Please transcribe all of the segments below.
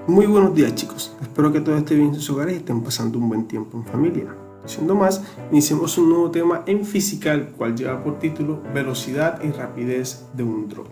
Muy buenos días, chicos, espero que todo esté bien en sus hogares y estén pasando un buen tiempo en familia. Siendo más, iniciemos un nuevo tema en física, el cual lleva por título Velocidad y rapidez de un dron.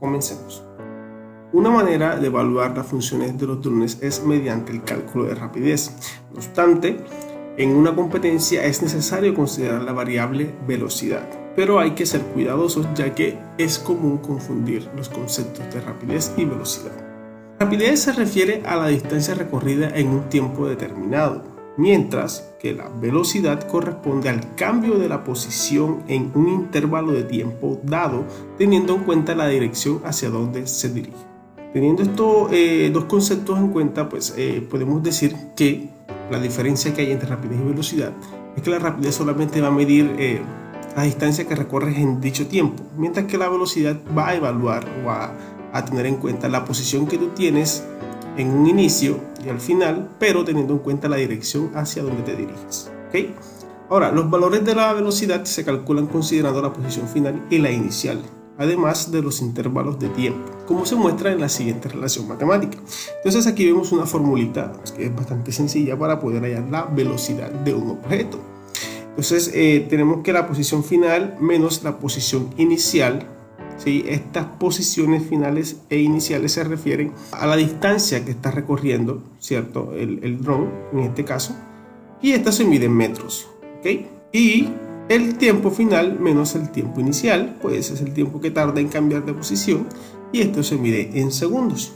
Comencemos. Una manera de evaluar las funciones de los drones es mediante el cálculo de rapidez. No obstante, en una competencia es necesario considerar la variable velocidad, pero hay que ser cuidadosos ya que es común confundir los conceptos de rapidez y velocidad. Rapidez se refiere a la distancia recorrida en un tiempo determinado, mientras que la velocidad corresponde al cambio de la posición en un intervalo de tiempo dado, teniendo en cuenta la dirección hacia donde se dirige. Teniendo estos dos conceptos en cuenta, podemos decir que la diferencia que hay entre rapidez y velocidad es que la rapidez solamente va a medir la distancia que recorres en dicho tiempo, mientras que la velocidad va a evaluar o va a tener en cuenta la posición que tú tienes en un inicio y al final, pero teniendo en cuenta la dirección hacia donde te diriges. ¿Okay? Ahora, los valores de la velocidad se calculan considerando la posición final y la inicial, además de los intervalos de tiempo, como se muestra en la siguiente relación matemática. Entonces aquí vemos una formulita que es bastante sencilla para poder hallar la velocidad de un objeto. Entonces tenemos que la posición final menos la posición inicial. ¿Sí? Estas posiciones finales e iniciales se refieren a la distancia que está recorriendo, ¿cierto? El dron, en este caso, y esta se mide en metros, ¿ok? Y el tiempo final menos el tiempo inicial, pues es el tiempo que tarda en cambiar de posición, y esto se mide en segundos.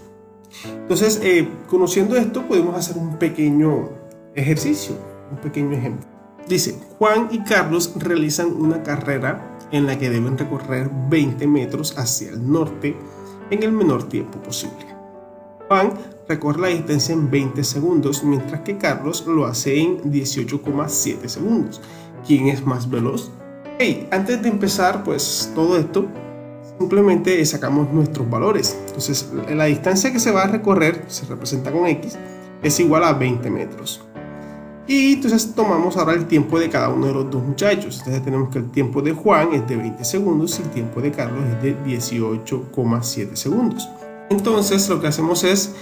Entonces, conociendo esto, podemos hacer un pequeño ejercicio, un pequeño ejemplo. Dice, Juan y Carlos realizan una carrera en la que deben recorrer 20 metros hacia el norte en el menor tiempo posible. Juan recorre la distancia en 20 segundos, mientras que Carlos lo hace en 18,7 segundos. ¿Quién es más veloz? Hey, antes de empezar, todo esto, simplemente sacamos nuestros valores. Entonces, la distancia que se va a recorrer, se representa con X, es igual a 20 metros. Y entonces tomamos ahora el tiempo de cada uno de los dos muchachos. Entonces tenemos que el tiempo de Juan es de 20 segundos y el tiempo de Carlos es de 18,7 segundos. Entonces lo que hacemos es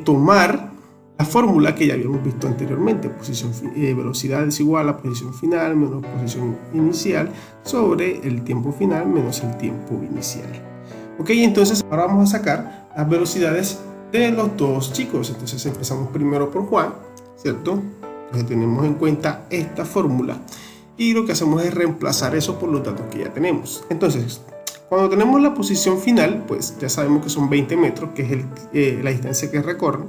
tomar la fórmula que ya habíamos visto anteriormente. Velocidad es igual a posición final menos posición inicial sobre el tiempo final menos el tiempo inicial. Ok, entonces ahora vamos a sacar las velocidades de los dos chicos. Entonces empezamos primero por Juan, ¿cierto? Entonces tenemos en cuenta esta fórmula y lo que hacemos es reemplazar eso por los datos que ya tenemos. Entonces, cuando tenemos la posición final, pues ya sabemos que son 20 metros, que es la distancia que recorre.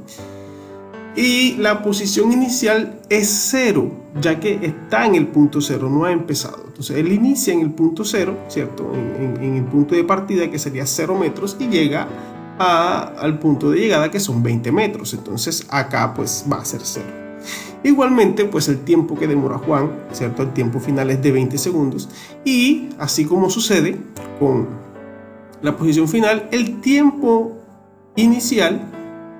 Y la posición inicial es 0, ya que está en el punto 0, no ha empezado. Entonces, él inicia en el punto 0, ¿cierto? En el punto de partida, que sería 0 metros, y llega al punto de llegada, que son 20 metros. Entonces, acá pues va a ser 0. Igualmente, pues el tiempo que demora Juan, ¿cierto? El tiempo final es de 20 segundos. Y así como sucede con la posición final, el tiempo inicial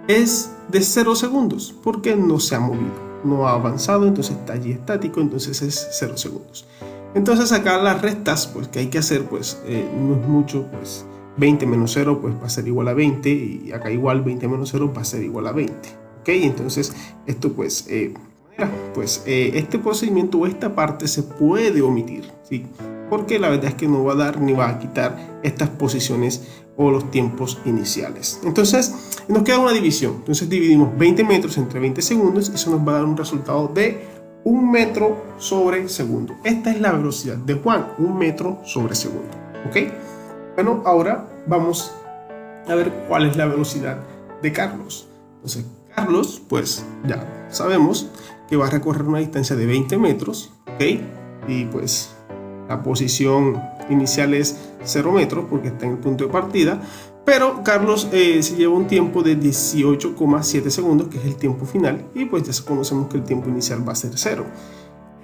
es de 0 segundos porque no se ha movido, no ha avanzado, entonces está allí estático, entonces es 0 segundos. Entonces acá las restas pues que hay que hacer no es mucho, 20 menos 0 pues va a ser igual a 20 y acá igual 20 menos 0 va a ser igual a 20. ¿Ok? Entonces esto este procedimiento o esta parte se puede omitir, ¿sí? Porque la verdad es que no va a dar ni va a quitar estas posiciones o los tiempos iniciales. Entonces nos queda una división. Entonces dividimos 20 metros entre 20 segundos y eso nos va a dar un resultado de 1 metro sobre segundo. Esta es la velocidad de Juan, 1 metro sobre segundo. ¿Ok? Bueno, ahora vamos a ver cuál es la velocidad de Carlos. Entonces Carlos, pues ya sabemos que va a recorrer una distancia de 20 metros, ¿ok? Y pues la posición inicial es 0 metros porque está en el punto de partida, pero Carlos se lleva un tiempo de 18,7 segundos, que es el tiempo final, y pues ya conocemos que el tiempo inicial va a ser 0.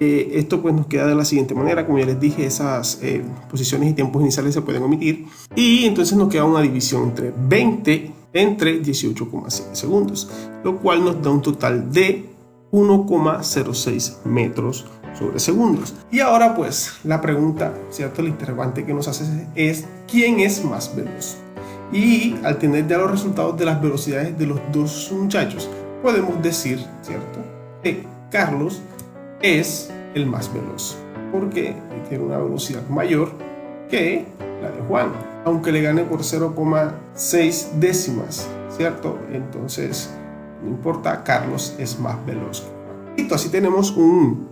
Esto pues nos queda de la siguiente manera, como ya les dije, esas posiciones y tiempos iniciales se pueden omitir, y entonces nos queda una división entre 20 entre 18,7 segundos, lo cual nos da un total de 1,06 metros sobre segundos. Y ahora pues la pregunta, ¿cierto? El interrogante que nos hace es ¿quién es más veloz? Y al tener ya los resultados de las velocidades de los dos muchachos, podemos decir, ¿cierto?, que Carlos es el más veloz, porque tiene una velocidad mayor que la de Juan, aunque le gane por 0,6 décimas, ¿cierto? Entonces, no importa, Carlos es más veloz que Juan. Listo, así tenemos un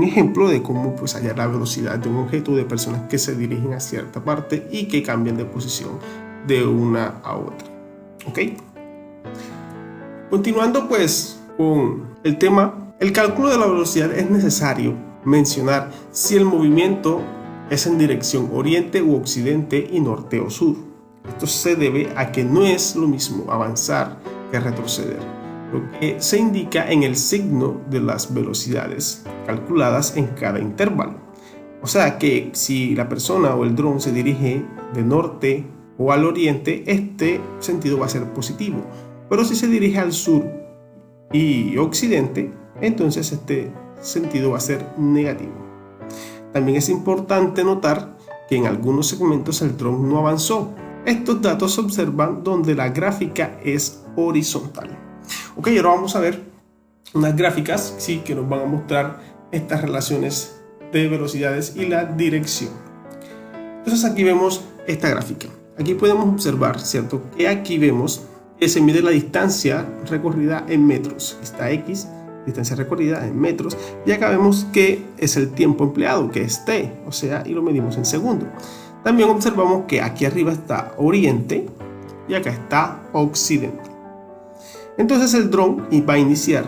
ejemplo de cómo pues hallar la velocidad de un objeto, de personas que se dirigen a cierta parte y que cambian de posición de una a otra. ¿Ok? Continuando pues con el tema, el cálculo de la velocidad es necesario mencionar si el movimiento es en dirección oriente u occidente y norte o sur. Esto se debe a que no es lo mismo avanzar que retroceder, lo que se indica en el signo de las velocidades calculadas en cada intervalo. O sea que si la persona o el dron se dirige de norte o al oriente, este sentido va a ser positivo, pero si se dirige al sur y occidente, entonces este sentido va a ser negativo. También es importante notar que en algunos segmentos el dron no avanzó. Estos datos se observan donde la gráfica es horizontal. Ok, ahora vamos a ver unas gráficas, sí, que nos van a mostrar estas relaciones de velocidades y la dirección. Entonces aquí vemos esta gráfica. Aquí podemos observar, ¿cierto?, que aquí vemos que se mide la distancia recorrida en metros. Está X, distancia recorrida en metros, y acá vemos que es el tiempo empleado, que es T, o sea, y lo medimos en segundos. También observamos que aquí arriba está oriente y acá está occidente. Entonces el dron va a iniciar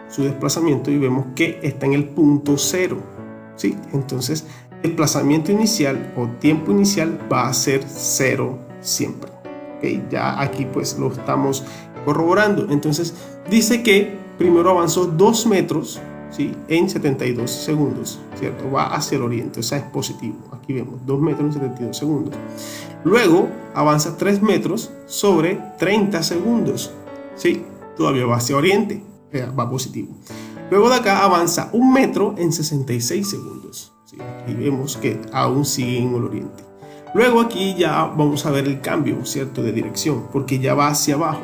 su desplazamiento y vemos que está en el punto 0, ¿sí? Entonces desplazamiento inicial o tiempo inicial va a ser 0 siempre. ¿Okay? Ya aquí pues lo estamos corroborando. Entonces dice que primero avanzó 2 metros, ¿sí?, en 72 segundos, ¿cierto? Va hacia el oriente, o sea, es positivo. Aquí vemos 2 metros en 72 segundos. Luego avanza 3 metros sobre 30 segundos, ¿sí? Todavía va hacia oriente, va positivo. Luego de acá avanza 1 metro en 66 segundos, ¿sí? Aquí vemos que aún sigue en el oriente. Luego aquí ya vamos a ver el cambio, ¿cierto?, de dirección, porque ya va hacia abajo.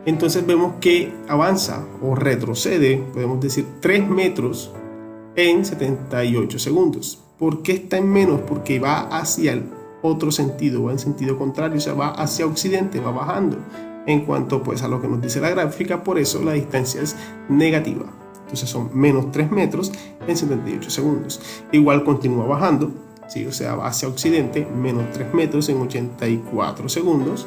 Entonces vemos que avanza o retrocede, podemos decir 3 metros en 78 segundos. ¿Por qué está en menos? Porque va hacia el otro sentido, va en sentido contrario, o sea, va hacia occidente, va bajando. En cuanto pues a lo que nos dice la gráfica, por eso la distancia es negativa. Entonces son menos 3 metros en 78 segundos. Igual continúa bajando, ¿sí? O sea, va hacia occidente, menos 3 metros en 84 segundos.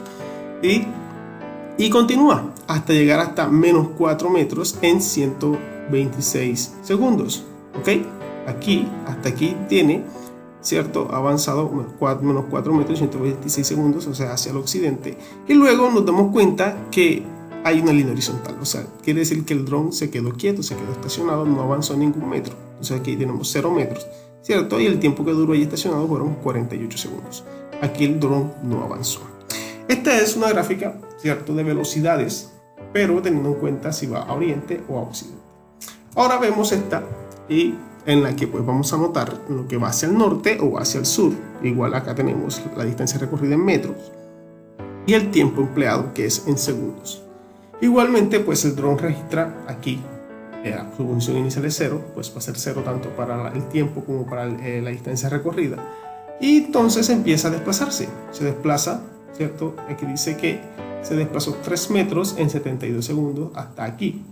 Y continúa hasta llegar hasta menos 4 metros en 126 segundos. ¿Ok? Aquí, hasta aquí tiene, ¿cierto?, avanzado menos 4 metros en 126 segundos, o sea, hacia el occidente. Y luego nos damos cuenta que hay una línea horizontal, o sea, quiere decir que el dron se quedó quieto, se quedó estacionado, no avanzó ningún metro. Entonces aquí tenemos 0 metros, ¿cierto? Y el tiempo que duró ahí estacionado fueron 48 segundos. Aquí el dron no avanzó. Esta es una gráfica, ¿cierto?, de velocidades, pero teniendo en cuenta si va a oriente o a occidente. Ahora vemos esta y en la que pues vamos a notar lo que va hacia el norte o hacia el sur. Igual acá tenemos la distancia recorrida en metros y el tiempo empleado, que es en segundos. Igualmente pues el dron registra aquí su posición inicial es 0, pues va a ser 0 tanto para el tiempo como para la distancia recorrida, y entonces empieza a desplazarse, se desplaza, ¿cierto? Aquí dice que se desplazó 3 metros en 72 segundos hasta aquí.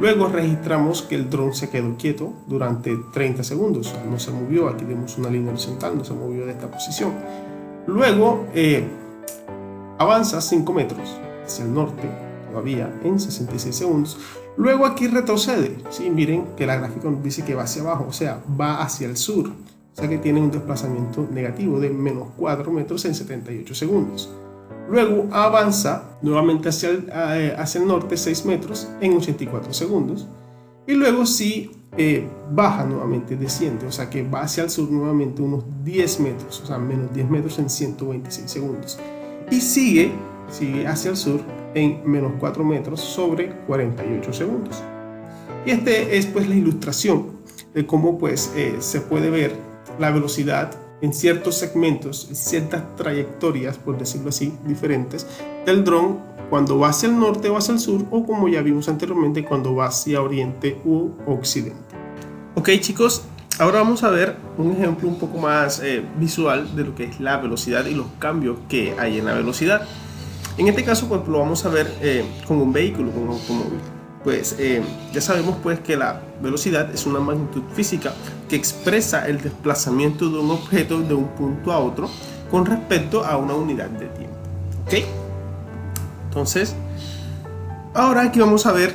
Luego registramos que el dron se quedó quieto durante 30 segundos, o sea, no se movió. Aquí vemos una línea horizontal, no se movió de esta posición. Luego avanza 5 metros hacia el norte, todavía en 66 segundos. Luego aquí retrocede, ¿sí? Miren que la gráfica nos dice que va hacia abajo, o sea, va hacia el sur. O sea que tiene un desplazamiento negativo de menos 4 metros en 78 segundos. Luego avanza nuevamente hacia el norte 6 metros en 84 segundos. Y luego sí baja nuevamente, desciende, o sea que va hacia el sur nuevamente unos 10 metros, o sea, menos 10 metros en 126 segundos. Y sigue hacia el sur en menos 4 metros sobre 48 segundos. Y este es pues la ilustración de cómo pues se puede ver la velocidad en ciertos segmentos, en ciertas trayectorias, por decirlo así, diferentes del dron, cuando va hacia el norte o hacia el sur, o como ya vimos anteriormente, cuando va hacia oriente u occidente. Ok, chicos, ahora vamos a ver un ejemplo un poco más visual de lo que es la velocidad y los cambios que hay en la velocidad. En este caso, pues lo vamos a ver con un vehículo, con un automóvil. Pues ya sabemos pues que la velocidad es una magnitud física que expresa el desplazamiento de un objeto de un punto a otro con respecto a una unidad de tiempo. ¿Ok? Entonces, ahora aquí vamos a ver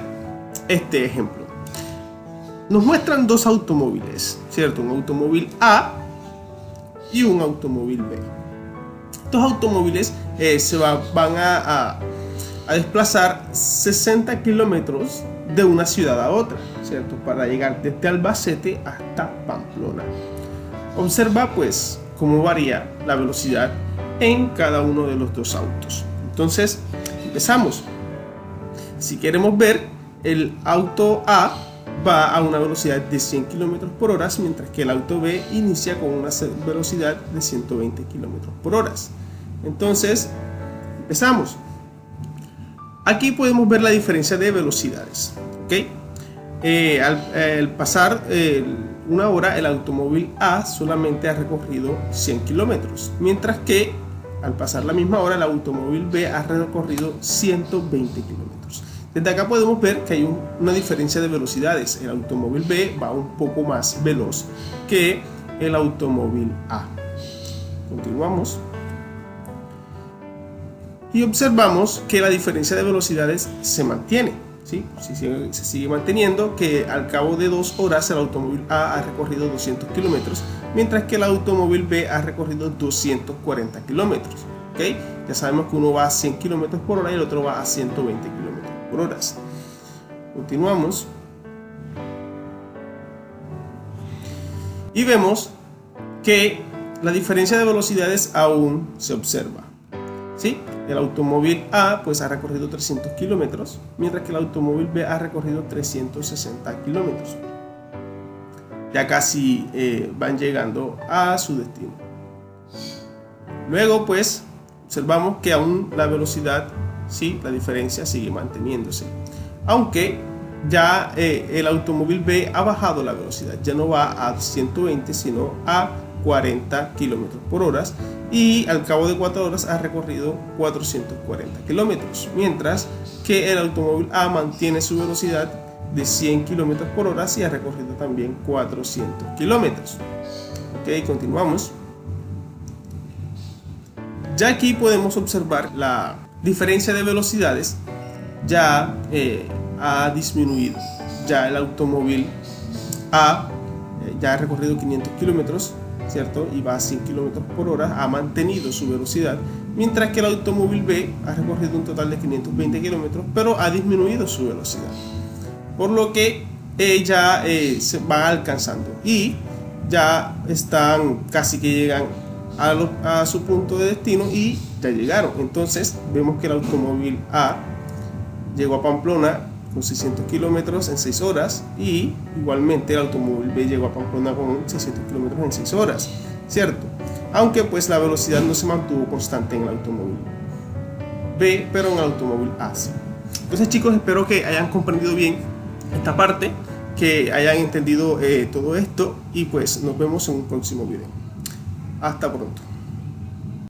este ejemplo. Nos muestran dos automóviles, ¿cierto? Un automóvil A y un automóvil B. Estos automóviles van a desplazar 60 kilómetros de una ciudad a otra, ¿cierto? Para llegar desde Albacete hasta Pamplona. Observa pues cómo varía la velocidad en cada uno de los dos autos. Entonces, empezamos. Si queremos ver, el auto A va a una velocidad de 100 km por hora, mientras que el auto B inicia con una velocidad de 120 km por hora. Entonces, empezamos. Aquí podemos ver la diferencia de velocidades. ¿Okay? Al pasar una hora, el automóvil A solamente ha recorrido 100 kilómetros, mientras que al pasar la misma hora, el automóvil B ha recorrido 120 kilómetros. Desde acá podemos ver que hay una diferencia de velocidades. El automóvil B va un poco más veloz que el automóvil A. Continuamos. Y observamos que la diferencia de velocidades se mantiene, ¿sí? Se sigue manteniendo, que al cabo de 2 horas el automóvil A ha recorrido 200 kilómetros, mientras que el automóvil B ha recorrido 240 kilómetros. ¿Okay? Ya sabemos que uno va a 100 kilómetros por hora y el otro va a 120 kilómetros por hora. Continuamos. Y vemos que la diferencia de velocidades aún se observa, ¿sí? El automóvil A pues ha recorrido 300 kilómetros, mientras que el automóvil B ha recorrido 360 kilómetros. Ya casi van llegando a su destino. Luego pues observamos que aún la velocidad, sí, la diferencia sigue manteniéndose, aunque ya el automóvil B ha bajado la velocidad, ya no va a 120 sino a 40 kilómetros por hora, y al cabo de 4 horas ha recorrido 440 kilómetros, mientras que el automóvil A mantiene su velocidad de 100 kilómetros por hora y ha recorrido también 400 kilómetros. Ok, continuamos. Ya aquí podemos observar la diferencia de velocidades ya ha disminuido. Ya el automóvil A ya ha recorrido 500 kilómetros, ¿cierto? Y va a 100 kilómetros por hora, ha mantenido su velocidad, mientras que el automóvil B ha recorrido un total de 520 kilómetros, pero ha disminuido su velocidad, por lo que ya se van alcanzando y ya están casi que llegan a su punto de destino y ya llegaron. Entonces vemos que el automóvil A llegó a Pamplona con 600 kilómetros en 6 horas y igualmente el automóvil B llegó a Pamplona con 600 kilómetros en 6 horas, ¿cierto? Aunque pues la velocidad no se mantuvo constante en el automóvil B, pero en el automóvil A sí. Entonces, chicos, espero que hayan comprendido bien esta parte, que hayan entendido todo esto, y pues nos vemos en un próximo video. Hasta pronto.